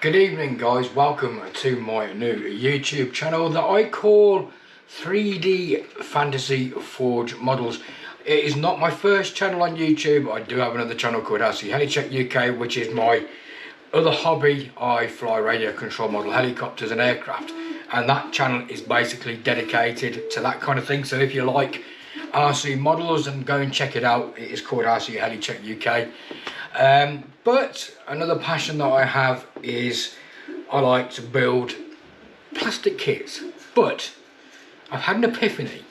Good evening guys, welcome to my new YouTube channel that I call 3D Fantasy Forge Models. It is not my first channel on YouTube. I do have another channel called Helicheck UK, which is my other hobby. I fly radio control model helicopters and aircraft, and that channel is basically dedicated to that kind of thing. So if you like RC models, and go and check it out. It is called RC Helicheck UK. But another passion that I have is I like to build plastic kits. But I've had an epiphany.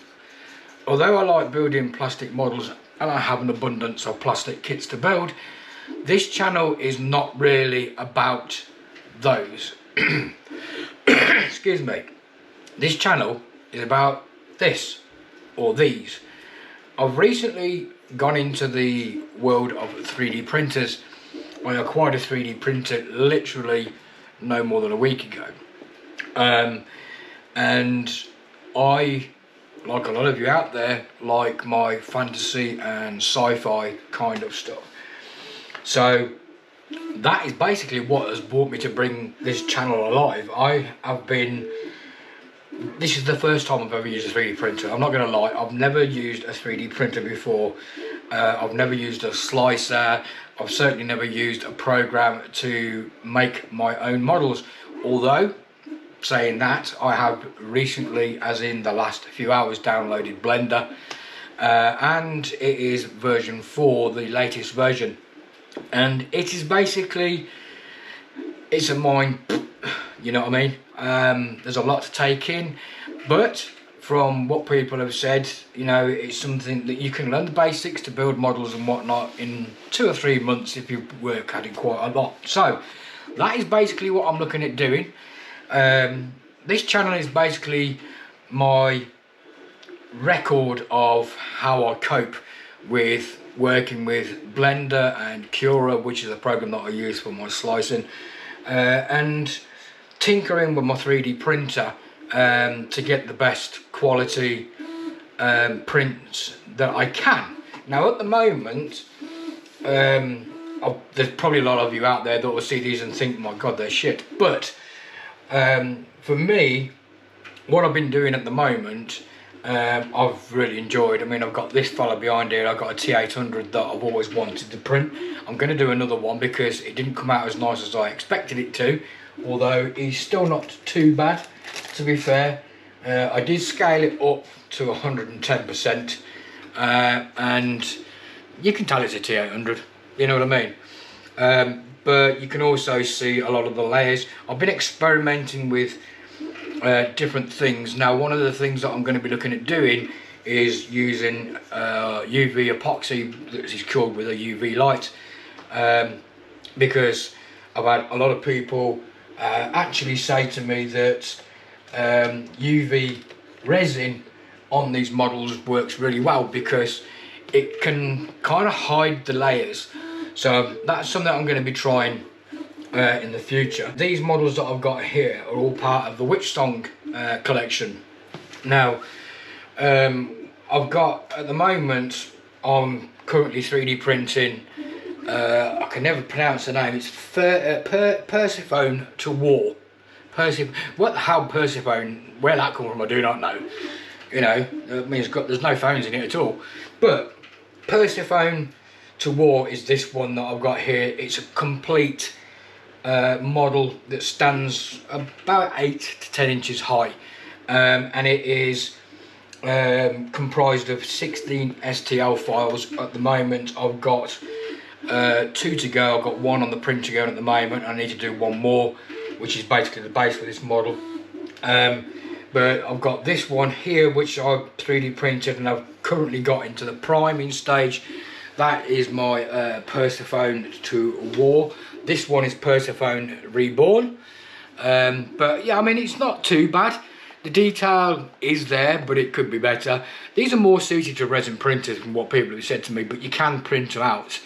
Although I like building plastic models and I have an abundance of plastic kits to build, this channel is not really about those. Excuse me. This channel is about this or these. I've recently gone into the world of 3D printers. I acquired a 3D printer literally no more than a week ago. And I, like a lot of you out there, like my fantasy and sci-fi kind of stuff. So that is basically what has brought me to bring this channel alive. This is the first time I've ever used a 3D printer. I'm not going to lie, I've never used a 3D printer before. I've never used a slicer. I've certainly never used a program to make my own models. Although, saying that, I have recently, as in the last few hours, downloaded Blender. And it is version 4, the latest version. And it is basically, it's a mind, you know what I mean? There's a lot to take in, but from what people have said, you know, it's something that you can learn the basics to build models and whatnot in 2 or 3 months if you work at it quite a lot. So that is basically what I'm looking at doing. This channel is basically my record of how I cope with working with Blender and Cura, which is a program that I use for my slicing, and tinkering with my 3D printer to get the best quality prints that I can. Now at the moment, there's probably a lot of you out there that will see these and think, my god, they're shit. But for me, what I've been doing at the moment, I've really enjoyed. I mean, I've got this fella behind here. I've got a T800 that I've always wanted to print. I'm going to do another one because it didn't come out as nice as I expected it to, although he's still not too bad, to be fair. I did scale it up to 110%, and you can tell it's a T800, you know what I mean? But you can also see a lot of the layers. I've been experimenting with different things. Now, one of the things that I'm going to be looking at doing is using UV epoxy that is cured with a UV light, because I've had a lot of people actually say to me that UV resin on these models works really well because it can kind of hide the layers. So that's something I'm going to be trying in the future. These models that I've got here are all part of the WitchSong collection. Now, I've got, at the moment, I'm currently 3D printing, I can never pronounce the name, it's Persephone to War. What the hell Persephone, where that come from I do not know. You know, I mean, there's no phones in it at all. But Persephone to War is this one that I've got here. It's a complete model that stands about 8 to 10 inches high, and it is comprised of 16 STL files. At the moment I've got 2 to go. I've got 1 on the printer going at the moment. I need to do 1 more, which is basically the base for this model. But I've got this one here which I've 3D printed, and I've currently got into the priming stage. That is my Persephone to War. This one is Persephone Reborn. But yeah, I mean, it's not too bad. The detail is there, but it could be better. These are more suited to resin printers from what people have said to me, but you can print them out.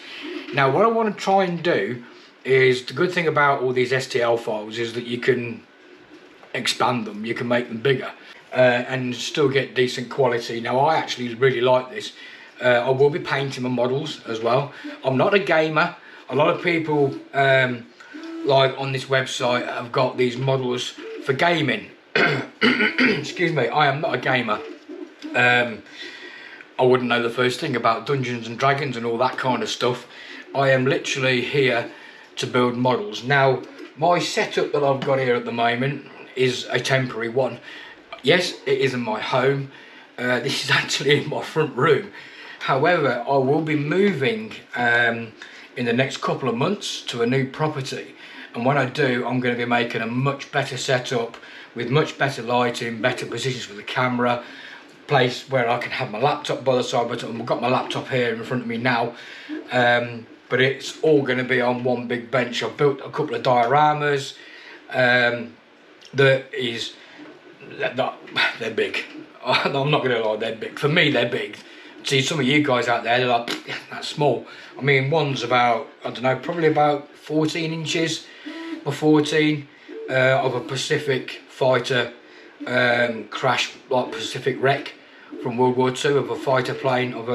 Now, what I want to try and do is, the good thing about all these STL files is that you can expand them, you can make them bigger, and still get decent quality. Now, I actually really like this. I will be painting my models as well. I'm not a gamer. A lot of people like on this website, have got these models for gaming. Excuse me, I am not a gamer. I wouldn't know the first thing about Dungeons and Dragons and all that kind of stuff. I am literally here to build models. Now, my setup that I've got here at the moment is a temporary one. Yes, it is in my home. This is actually in my front room. However, I will be moving in the next couple of months to a new property. And when I do, I'm going to be making a much better setup with much better lighting, better positions for the camera, place where I can have my laptop by the side. But I've got my laptop here in front of me now. But it's all going to be on one big bench. I've built a couple of dioramas they're big. I'm not going to lie, they're big. For me, they're big. See, some of you guys out there, they're like, that's small. I mean, one's about, I don't know, probably about 14 inches by 14 of a Pacific fighter crash, like Pacific wreck from World War II, of a fighter plane of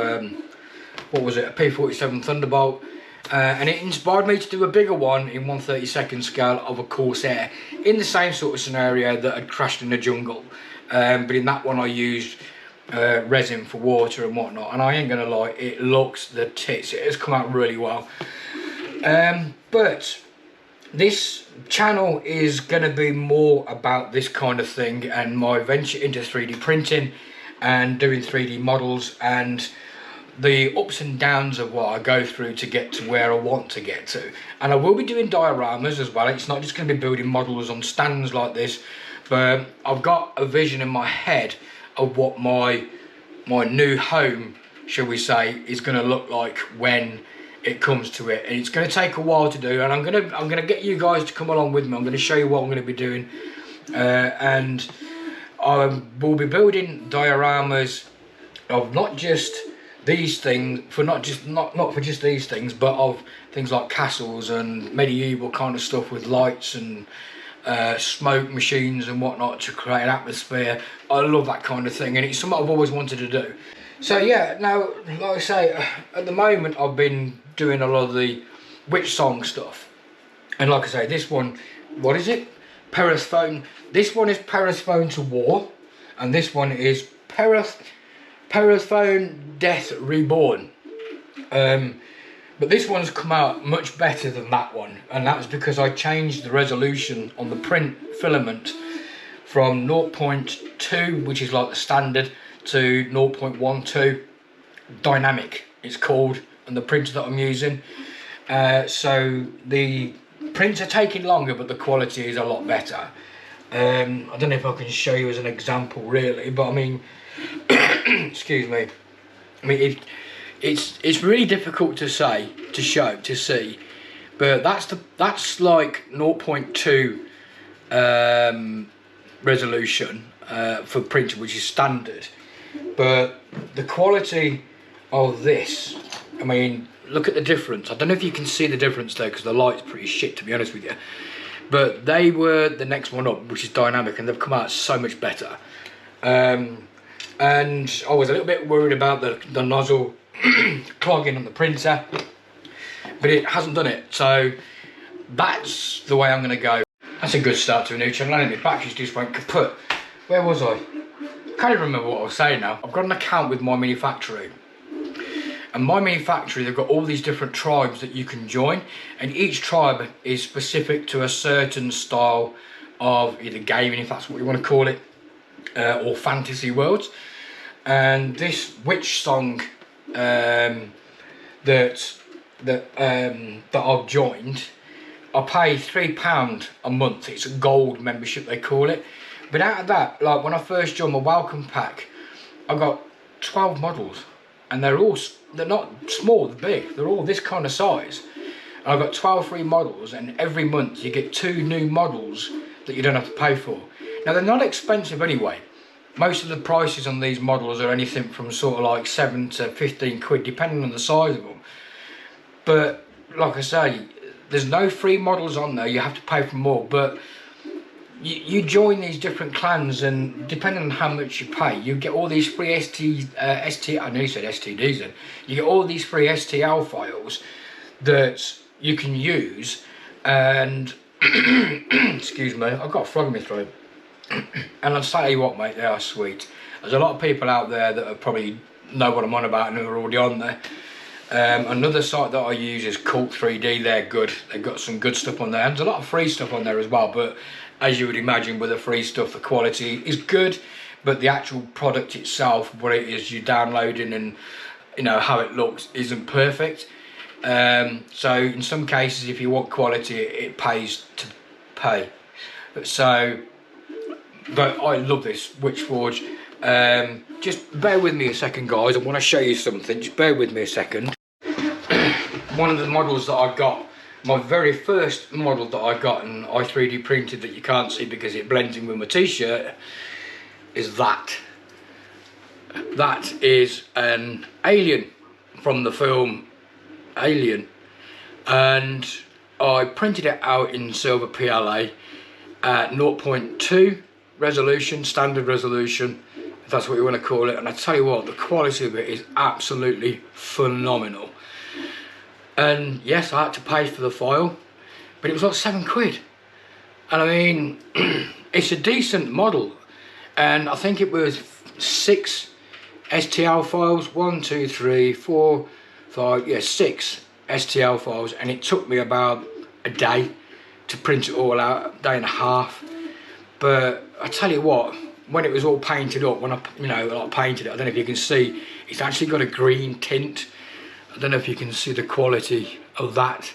what was it, a P-47 Thunderbolt. And it inspired me to do a bigger one in 1/32 scale of a Corsair in the same sort of scenario that had crashed in the jungle. But in that one I used resin for water and whatnot, and I ain't gonna lie, it looks the tits. It has come out really well. But this channel is gonna be more about this kind of thing and my venture into 3D printing and doing 3D models and the ups and downs of what I go through to get to where I want to get to. And I will be doing dioramas as well. It's not just going to be building models on stands like this, but I've got a vision in my head of what my new home, shall we say, is going to look like when it comes to it. And it's going to take a while to do, and I'm going to get you guys to come along with me. I'm going to show you what I'm going to be doing, and I will be building dioramas of not just these things, not for just these things, but of things like castles and medieval kind of stuff with lights and smoke machines and whatnot to create an atmosphere. I love that kind of thing, and it's something I've always wanted to do. So yeah, now, like I say, at the moment I've been doing a lot of the WitchSong stuff, and like I say, this one, what is it? Persephone. This one is Persephone to War, and this one is Persephone Death Reborn. But this one's come out much better than that one, and that was because I changed the resolution on the print filament from 0.2, which is like the standard, to 0.12 dynamic it's called, and the printer that I'm using. So the prints are taking longer, but the quality is a lot better. I don't know if I can show you as an example really, but I mean, excuse me, I mean it's really difficult to say, to show, to see, but that's like 0.2 resolution for printer, which is standard. But the quality of this, I mean, look at the difference. I don't know if you can see the difference there because the light's pretty shit, to be honest with you, but they were the next one up, which is dynamic, and they've come out so much better. And I was a little bit worried about the nozzle clogging on the printer, but it hasn't done it, so that's the way I'm going to go. That's a good start to a new channel, and my batteries just went kaput. Where was I? Can't even remember what I was saying now. I've got an account with MyMiniFactory, and MyMiniFactory, they've got all these different tribes that you can join, and each tribe is specific to a certain style of either gaming, if that's what you want to call it, or fantasy worlds. And this WitchSong that I've joined, I pay £3 a month. It's a gold membership, they call it. But out of that, like when I first joined my welcome pack, I got 12 models, and they're not small, they're big, they're all this kind of size. And I've got 12 free models, and every month you get 2 new models that you don't have to pay for. Now they're not expensive anyway. Most of the prices on these models are anything from sort of like 7 to 15 quid, depending on the size of them. But like I say, there's no free models on there, you have to pay for more. But you join these different clans, and depending on how much you pay, you get all these free I know you said STDs then. You get all these free STL files that you can use and excuse me, I've got a frog in my throat. And I'll tell you what, mate, they are sweet. There's a lot of people out there that are probably know what I'm on about and who are already on there. Another site that I use is Cult 3D. They're good. They've got some good stuff on there. And there's a lot of free stuff on there as well, but as you would imagine with the free stuff, the quality is good, but the actual product itself, what it is you're downloading and you know how it looks, isn't perfect. So in some cases, if you want quality, it pays to pay. So, but I love this WitchForge. Just bear with me a second, guys. I want to show you something. Just bear with me a second. One of the models that I got, my very first model that I got and I 3D printed, that you can't see because it blends in with my t-shirt, is that. That is an alien from the film Alien, and I printed it out in silver PLA at 0.2 resolution, standard resolution, if that's what you want to call it. And I tell you what, the quality of it is absolutely phenomenal. And yes, I had to pay for the file, but it was like £7. And I mean, it's a decent model, and I think it was 6 STL files, 1, 2, 3, 4, 5, yeah, 6 STL files, and it took me about a day to print it all out, a day and a half. But I tell you what, when it was all painted up, when I painted it, I don't know if you can see, it's actually got a green tint. I don't know if you can see the quality of that,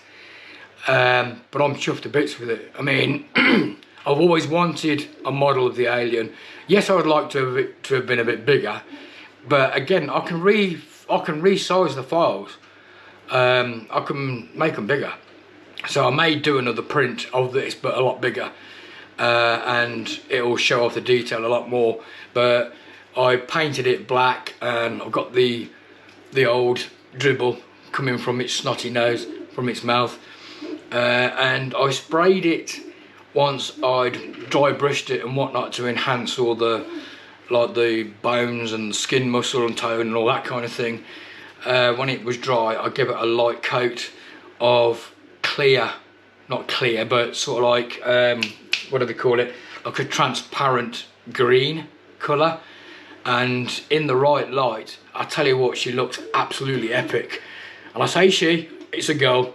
but I'm chuffed to bits with it. I mean, I've always wanted a model of the alien. Yes, I would like to have been a bit bigger, but again, I can resize the files. I can make them bigger. So I may do another print of this, but a lot bigger, and it will show off the detail a lot more. But I painted it black, and I've got the old dribble coming from its snotty nose, from its mouth, and I sprayed it once I'd dry brushed it and whatnot to enhance all the bones and skin muscle and tone and all that kind of thing. When it was dry, I gave it a light coat of clear, not clear, but sort of like what do they call it, like a transparent green colour. And in the right light, I tell you what, she looks absolutely epic. And I say she, it's a girl.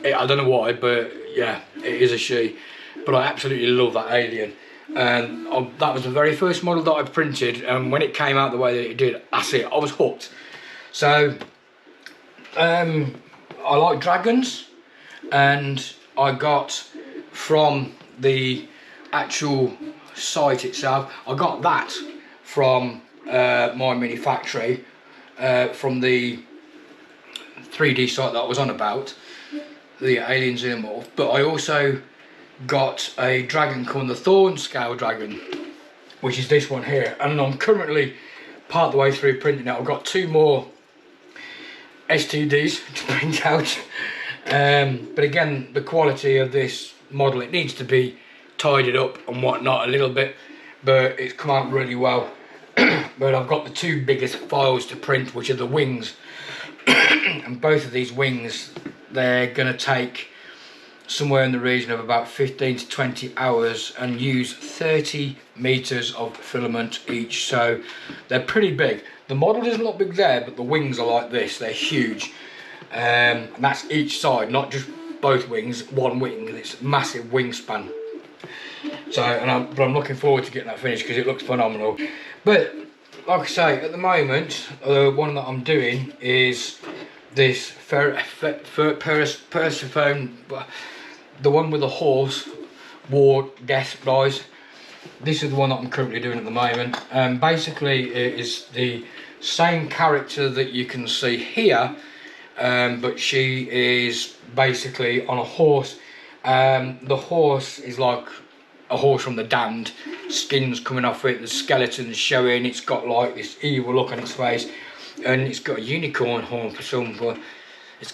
I don't know why, but yeah, it is a she. But I absolutely love that alien. And that was the very first model that I printed, and when it came out the way that it did, that's it, I was hooked. So I like dragons, and I got from the actual site itself, I got that from MyMiniFactory, from the 3D site that I was on about, the Alien Xenomorph. But I also got a dragon called the Thorn Scale Dragon, which is this one here, and I'm currently part the way through printing it. I've got 2 more STDs to print out, but again, the quality of this model, it needs to be tidied up and whatnot a little bit, but it's come out really well. But I've got the 2 biggest files to print, which are the wings, and both of these wings, they're going to take somewhere in the region of about 15 to 20 hours and use 30 meters of filament each, so they're pretty big. The model doesn't look big there, but the wings are like this, they're huge, and that's each side, not just both wings, one wing. It's a massive wingspan. So, but I'm looking forward to getting that finished because it looks phenomenal. But like I say, at the moment, the one that I'm doing is this Persephone, the one with the horse, war, death, rise. This is the one that I'm currently doing at the moment. Basically, it is the same character that you can see here, but she is basically on a horse. The horse is like a horse from the Damned. Skin's coming off it, the skeleton's showing. It's got like this evil look on its face, and it's got a unicorn horn for some. It's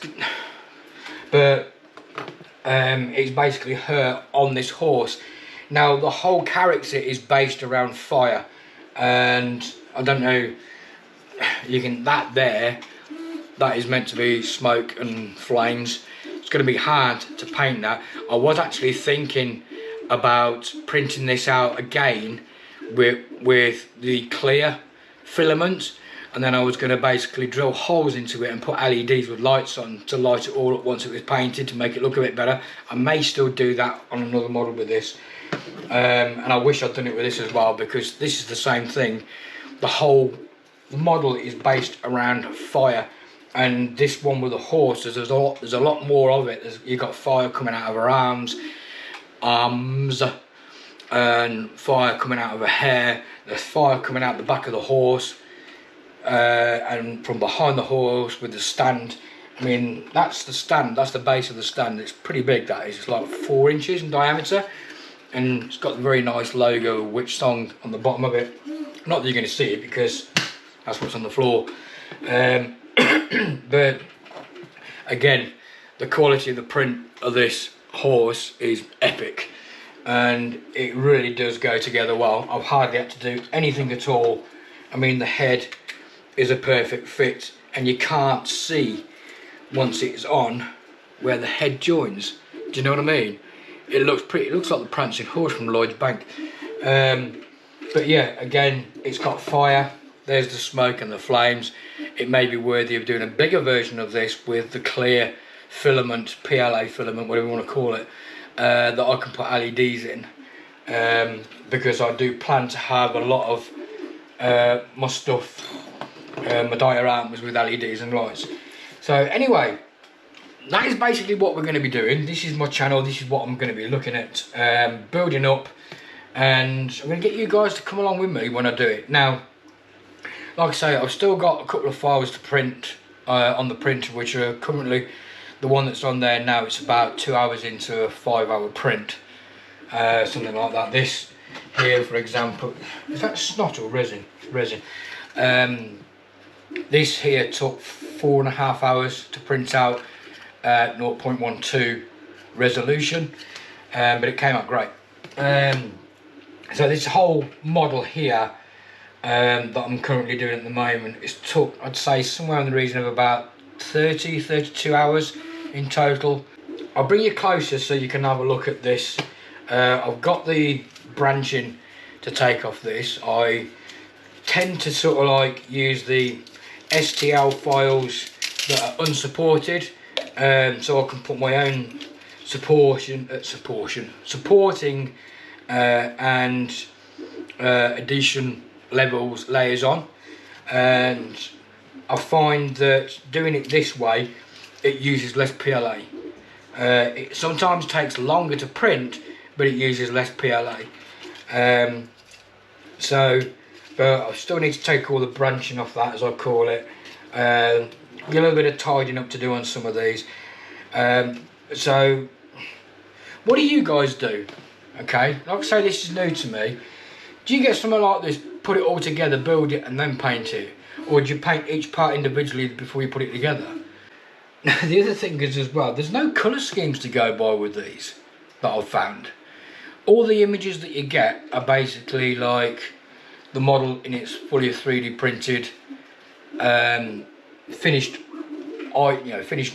basically her on this horse. Now the whole character is based around fire, and I don't know, that is meant to be smoke and flames. it's going to be hard to paint that. I was actually thinking about printing this out again with the clear filament, and then I was going to basically drill holes into it and put LEDs with lights on to light it all up once it was painted to make it look a bit better. I may still do that on another model with this, and I wish I'd done it with this as well, because this is the same thing. The whole model is based around fire, and this one with the horse, there's a lot more of it. You've got fire coming out of her arms, and fire coming out of her hair. There's fire coming out the back of the horse, and from behind the horse with the stand. I mean, that's the stand, that's the base of the stand. It's pretty big, that is. It's like 4 inches in diameter, and it's got the very nice logo of WitchSong on the bottom of it. Not that you're going to see it because that's what's on the floor. But again, the quality of the print of this horse is epic, and it really does go together well. I've hardly had to do anything at all. I mean, the head is a perfect fit, and you can't see once it's on where the head joins. Do you know what I mean? It looks pretty. It looks like the prancing horse from Lloyd's Bank. But yeah, again, it's got fire. There's the smoke and the flames. It may be worthy of doing a bigger version of this with the clear filament, PLA filament, whatever you want to call it, that I can put LEDs in, because I do plan to have a lot of my stuff, my dioramas with LEDs and lights. So anyway, that is basically what we're going to be doing. This is my channel. This is what I'm going to be looking at, building up, and I'm going to get you guys to come along with me when I do it. Now, like I say, I've still got a couple of files to print on the printer, which are currently, the one that's on there now, it's about 2 hours into a 5-hour print, something like that. This here, for example, is that snot or resin? Resin. This here took 4.5 hours to print out at 0.12 resolution, but it came out great. So this whole model here that I'm currently doing at the moment, it's took, I'd say, somewhere in the region of about 32 hours in total. I'll bring you closer so you can have a look at this. I've got the branching to take off this. I tend to sort of like use the STL files that are unsupported, so I can put my own supporting and addition layers on, and I find that doing it this way, it uses less PLA. It sometimes takes longer to print, but it uses less PLA. But I still need to take all the branching off that, as I call it. A little bit of tidying up to do on some of these. So what do you guys do? Okay, like I say, this is new to me. Do you get something like this, put it all together, build it and then paint it? Or do you paint each part individually before you put it together? Now the other thing is as well, there's no colour schemes to go by with these that I've found. All the images that you get are basically like the model in its fully 3D printed, finished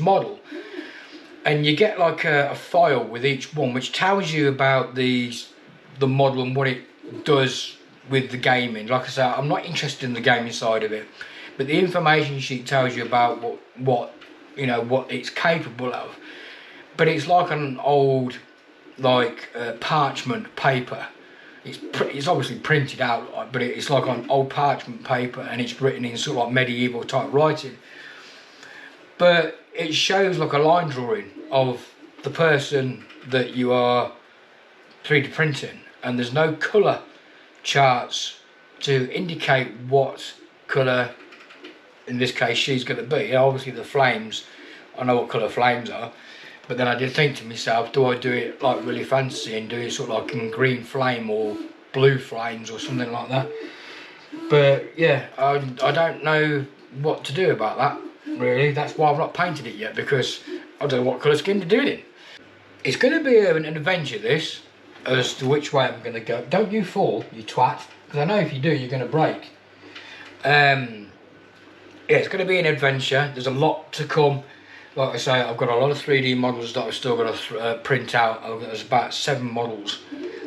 model, and you get like a file with each one which tells you about the model and what it does with the gaming. Like I say, I'm not interested in the gaming side of it, but the information sheet tells you about what it's capable of. But it's like an old parchment paper. It's obviously printed out, but it's like on old parchment paper, and it's written in sort of like medieval type writing. But it shows like a line drawing of the person that you are 3D printing, and there's no colour charts to indicate what colour, in this case, she's going to be. Obviously the flames, I know what colour flames are, but then I did think to myself, do I do it like really fancy and do it sort of like in green flame or blue flames or something like that? But yeah, I don't know what to do about that, really. That's why I've not painted it yet, because I don't know what colour scheme to do it in. It's going to be an adventure, this, as to which way I'm going to go. Don't you fall, you twat, because I know if you do, you're going to break. Yeah, it's going to be an adventure. There's a lot to come. like I say, I've got a lot of 3D models that I've still got to print out. There's about 7 models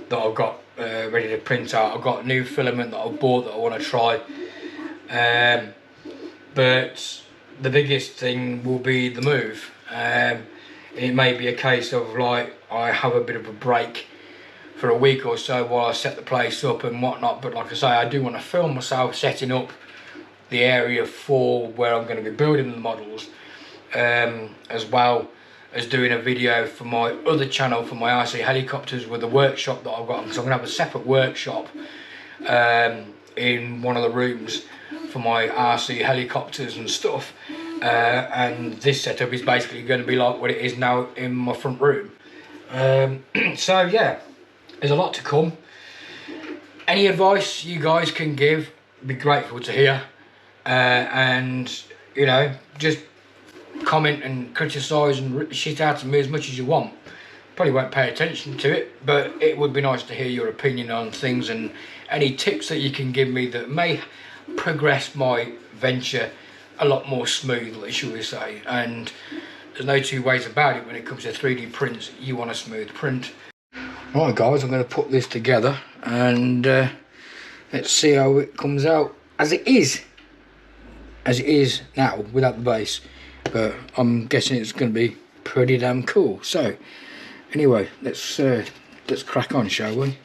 that I've got ready to print out. I've got new filament that I've bought that I want to try. But the biggest thing will be the move. It may be a case of like I have a bit of a break for a week or so while I set the place up and whatnot, but like I say, I do want to film myself setting up the area for where I'm going to be building the models, as well as doing a video for my other channel for my RC helicopters with the workshop that I've got. So I'm going to have a separate workshop in one of the rooms for my RC helicopters and stuff, and this setup is basically going to be like what it is now in my front room. So yeah, there's a lot to come. Any advice you guys can give, I'd be grateful to hear, and you know, just comment and criticise and rip the shit out of me as much as you want. Probably won't pay attention to it, but it would be nice to hear your opinion on things and any tips that you can give me that may progress my venture a lot more smoothly, shall we say. And there's no two ways about it when it comes to 3D prints. You want a smooth print. Right guys, I'm going to put this together and let's see how it comes out as it is now without the base, but I'm guessing it's going to be pretty damn cool. So anyway, let's crack on, shall we?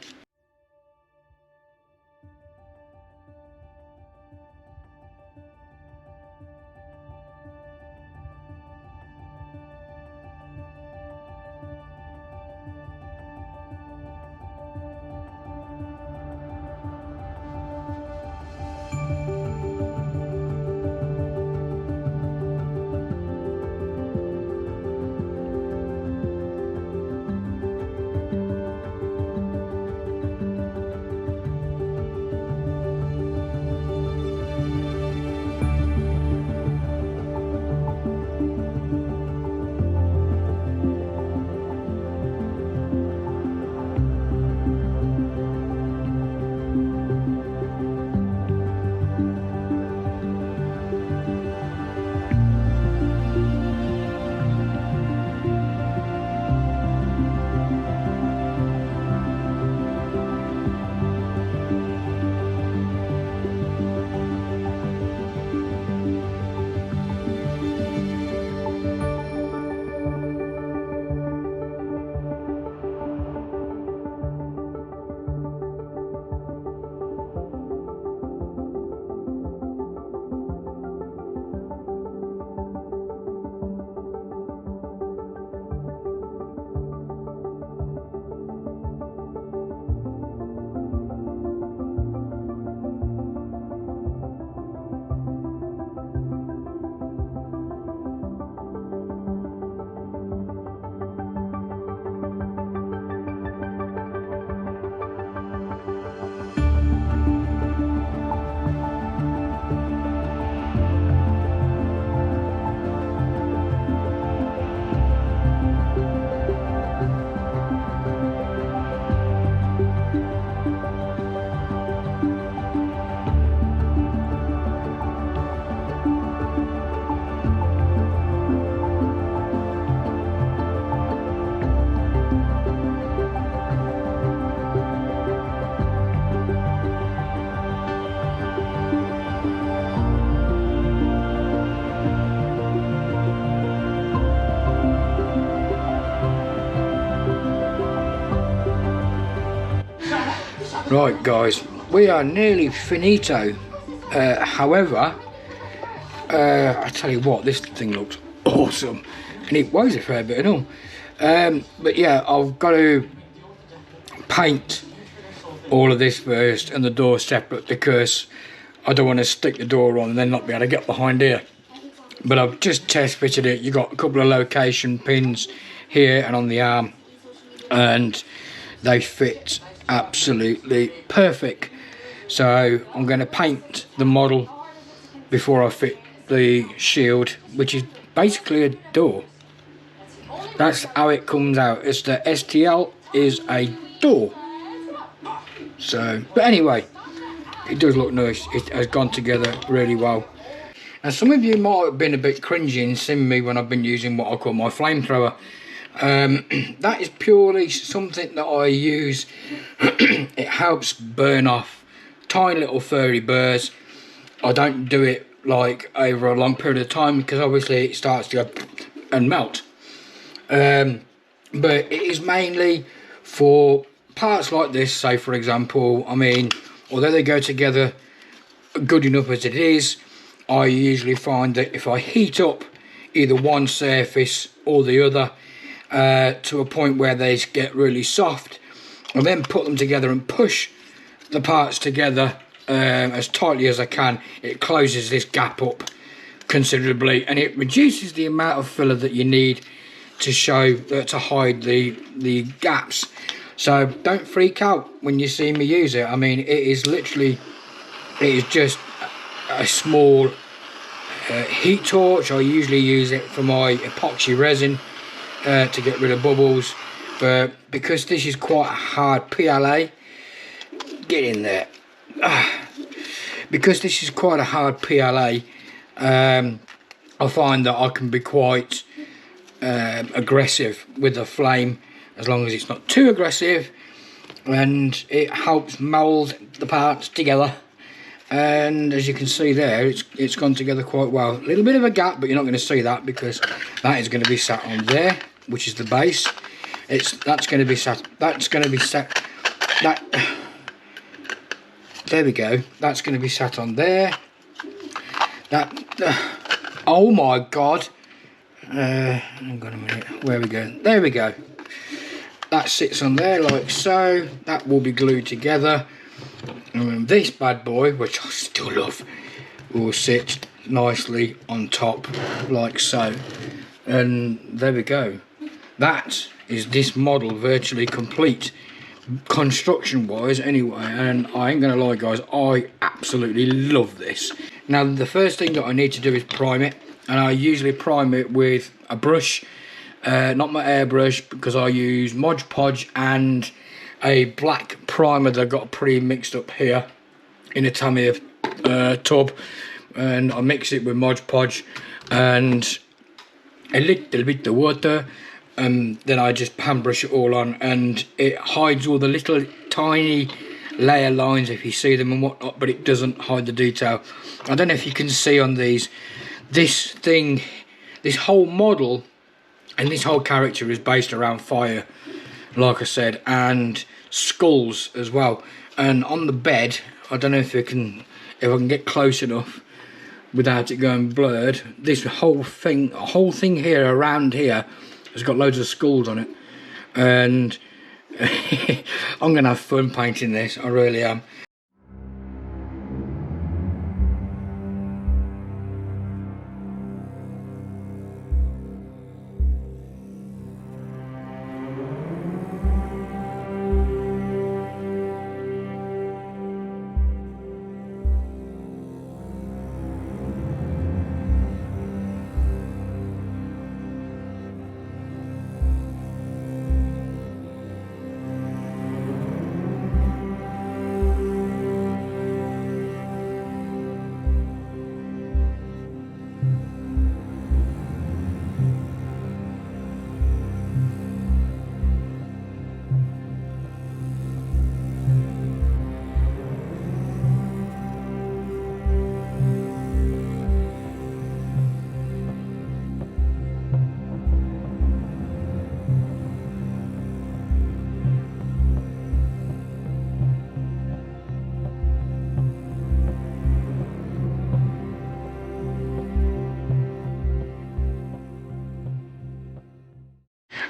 Right guys, we are nearly finito. However, I tell you what, this thing looks awesome and it weighs a fair bit and all. But yeah, I've got to paint all of this first and the door separate because I don't want to stick the door on and then not be able to get behind here. But I've just test fitted it. You've got a couple of location pins here and on the arm, and they fit absolutely perfect. So I'm going to paint the model before I fit the shield, which is basically a door. That's how it comes out. It's the STL is a door. So, but anyway, it does look nice. It has gone together really well. Now some of you might have been a bit cringy and seen me when I've been using what I call my flamethrower. That is purely something that I use. It helps burn off tiny little furry burrs. I don't do it like over a long period of time because obviously it starts to go and melt. But it is mainly for parts like this. Say for example, I mean, although they go together good enough as it is, I usually find that if I heat up either one surface or the other to a point where they get really soft, and then put them together and push the parts together as tightly as I can, it closes this gap up considerably, and it reduces the amount of filler that you need to show to hide the gaps. So don't freak out when you see me use it. I mean, it is just a small heat torch. I usually use it for my epoxy resin to get rid of bubbles, but because this is quite a hard PLA, get in there. Because this is quite a hard PLA, I find that I can be quite aggressive with the flame, as long as it's not too aggressive, and it helps mould the parts together. And as you can see there, it's gone together quite well. A little bit of a gap, but you're not going to see that because that is going to be sat on there, which is the base. That's going to be sat. There we go. That's going to be sat on there. Oh my God. Hang on a minute. Where we go? There we go. That sits on there like so. That will be glued together. And this bad boy, which I still love, will sit nicely on top like so. And there we go. That is this model virtually complete, construction wise anyway. And I ain't gonna lie guys, I absolutely love this. Now the first thing that I need to do is prime it, and I usually prime it with a brush, not my airbrush, because I use Mod Podge and a black primer that I got pre-mixed up here in a Tamiya tub, and I mix it with Mod Podge and a little bit of water, and then I just hand brush it all on, and it hides all the little tiny layer lines if you see them and whatnot, but it doesn't hide the detail. I don't know if you can see on these, this whole model and this whole character is based around fire, like I said, and skulls as well. And on the bed, I don't know if I can get close enough without it going blurred. This whole thing here around here has got loads of skulls on it, and I'm gonna have fun painting this. I really am.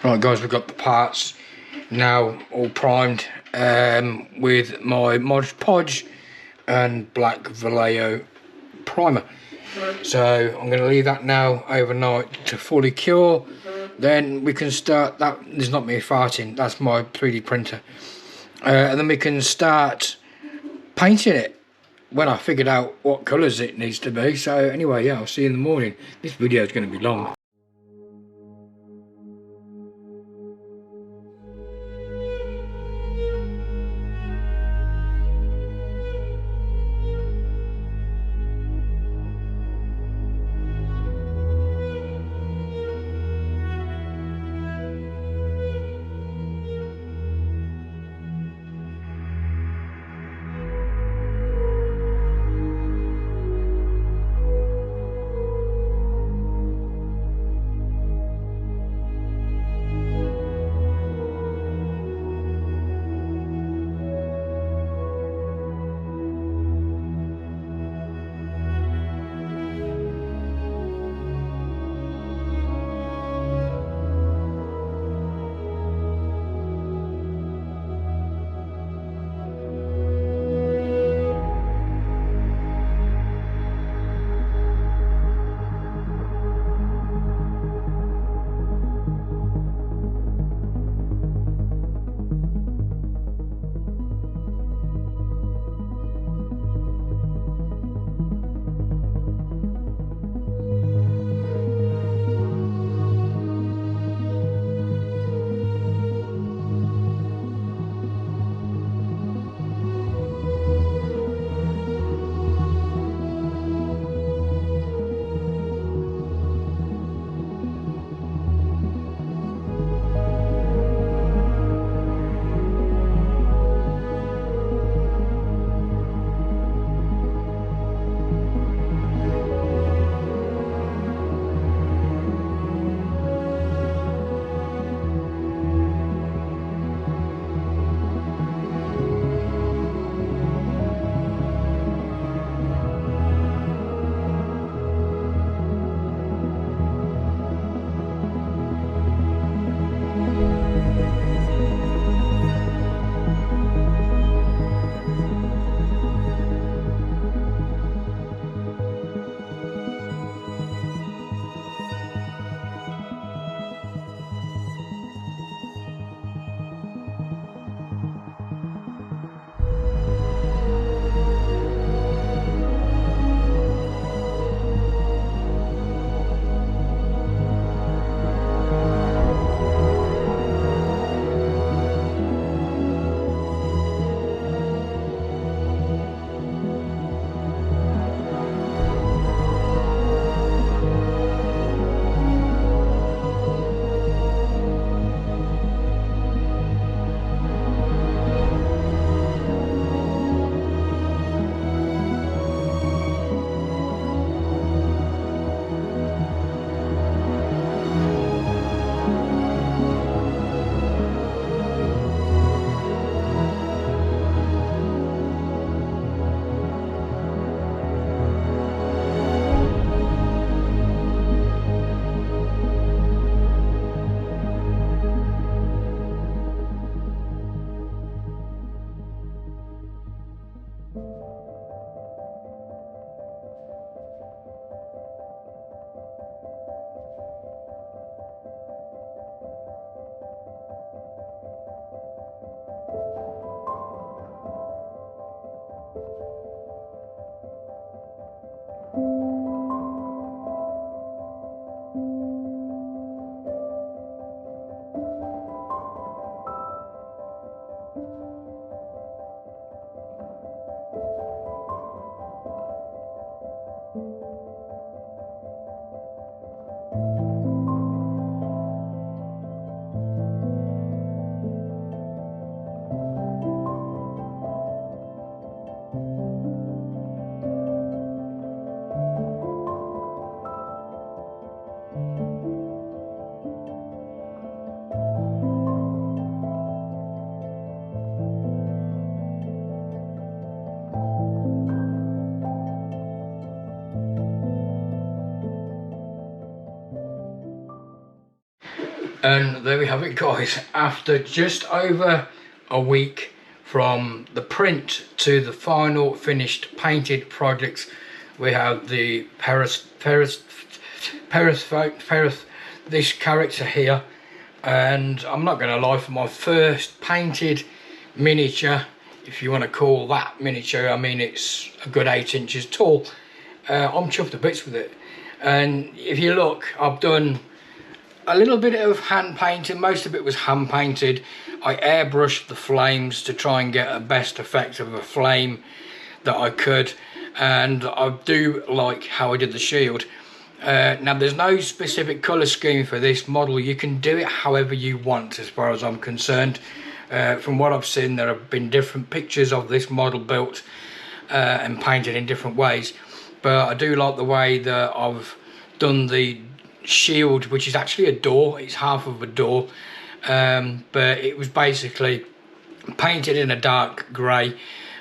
Right guys, we've got the parts now all primed with my Mod Podge and black Vallejo primer. So I'm going to leave that now overnight to fully cure. Then we can start, that is not me farting, that's my 3D printer. And then we can start painting it when I figured out what colours it needs to be. So anyway, yeah, I'll see you in the morning. This video is going to be long. And there we have it, guys. After just over a week from the print to the final finished painted projects, we have the Persephone, this character here. And I'm not going to lie, for my first painted miniature, if you want to call that miniature, I mean it's a good 8 inches tall, I'm chuffed to bits with it. And if you look, I've done a little bit of hand painting. Most of it was hand painted. I airbrushed the flames to try and get a best effect of a flame that I could, and I do like how I did the shield. Now there's no specific colour scheme for this model. You can do it however you want as far as I'm concerned. From what I've seen, there have been different pictures of this model built and painted in different ways, but I do like the way that I've done the shield, which is actually a door. It's half of a door, but it was basically painted in a dark grey,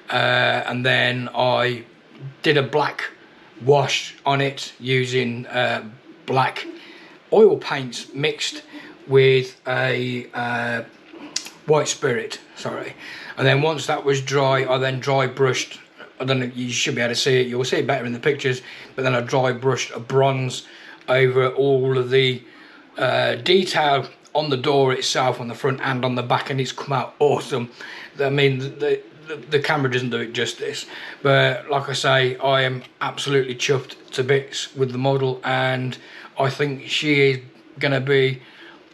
and then I did a black wash on it using black oil paints mixed with a white spirit, sorry. And then once that was dry, I then dry brushed, I don't know, you should be able to see it, you'll see it better in the pictures, but then I dry brushed a bronze over all of the detail on the door itself, on the front and on the back, and it's come out awesome. I mean, the camera doesn't do it justice, but like I say, I am absolutely chuffed to bits with the model, and I think she is going to be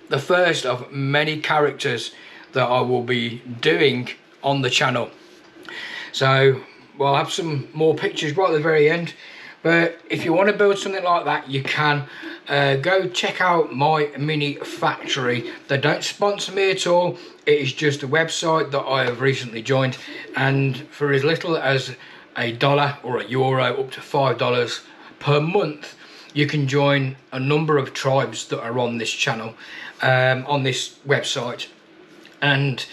the first of many characters that I will be doing on the channel. So we'll have some more pictures right at the very end. But if you want to build something like that, you can go check out MyMiniFactory. They don't sponsor me at all. It is just a website that I have recently joined, and for as little as $1 or €1 up to $5 per month, you can join a number of tribes that are on this channel, on this website. And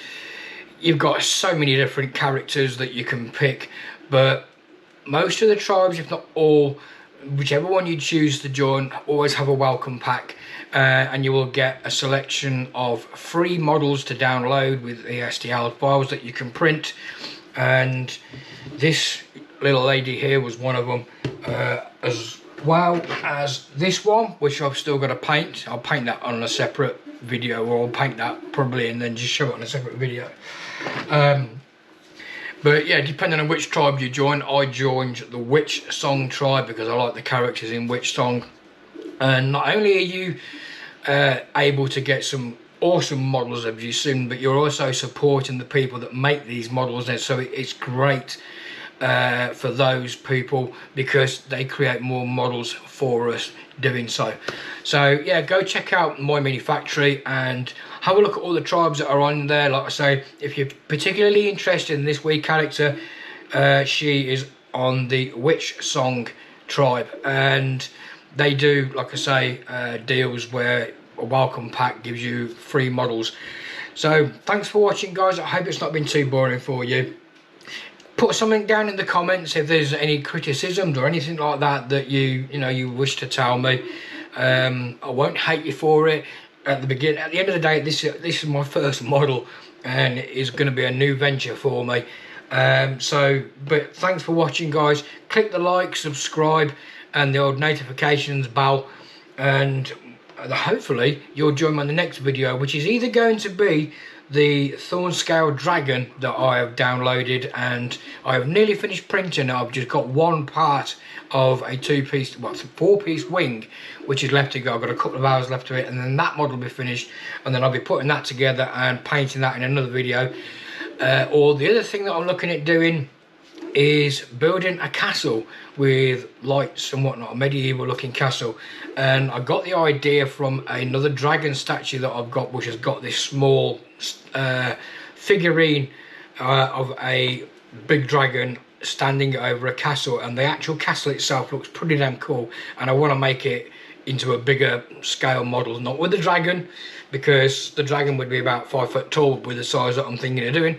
you've got so many different characters that you can pick, but most of the tribes, if not all, whichever one you choose to join, always have a welcome pack, and you will get a selection of free models to download with ESTL files that you can print. And this little lady here was one of them, as well as this one, which I've still got to paint. I'll paint that on a separate video, or I'll paint that probably and then just show it on a separate video. But yeah, depending on which tribe you join, I joined the WitchSong Tribe because I like the characters in WitchSong. And not only are you able to get some awesome models, as you've seen, but you're also supporting the people that make these models, and so it's great for those people because they create more models for us doing so. So yeah, go check out MyMiniFactory and have a look at all the tribes that are on there. Like I say, if you're particularly interested in this wee character, she is on the WitchSong Tribe, and they do, like I say, deals where a welcome pack gives you free models. So thanks for watching, guys. I hope it's not been too boring for you. Put something down in the comments if there's any criticisms or anything like that that you wish to tell me. I won't hate you for it. At the end of the day, this is my first model, and it is going to be a new venture for me. But thanks for watching, guys. Click the like, subscribe, and the old notifications bell, and hopefully you'll join me on the next video, which is either going to be the thorn scale dragon that I have downloaded, and I have nearly finished printing. I've just got one part of a two-piece, well, it's a four-piece wing which is left to go. I've got a couple of hours left to it, and then that model will be finished, and then I'll be putting that together and painting that in another video. Or the other thing that I'm looking at doing is building a castle with lights and whatnot, a medieval looking castle. And I got the idea from another dragon statue that I've got, which has got this small figurine of a big dragon standing over a castle, and the actual castle itself looks pretty damn cool, and I want to make it into a bigger scale model, not with the dragon, because the dragon would be about 5 foot tall with the size that I'm thinking of doing.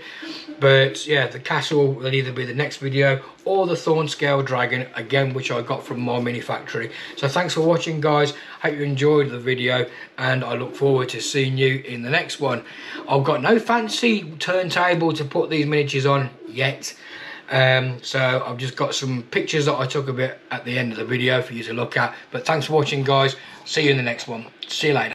But yeah, the castle will either be the next video or the thorn scale dragon, again, which I got from MyMiniFactory. So thanks for watching, guys. Hope you enjoyed the video, and I look forward to seeing you in the next one. I've got no fancy turntable to put these miniatures on yet, so I've just got some pictures that I took a bit at the end of the video for you to look at. But thanks for watching, guys. See you in the next one. See you later.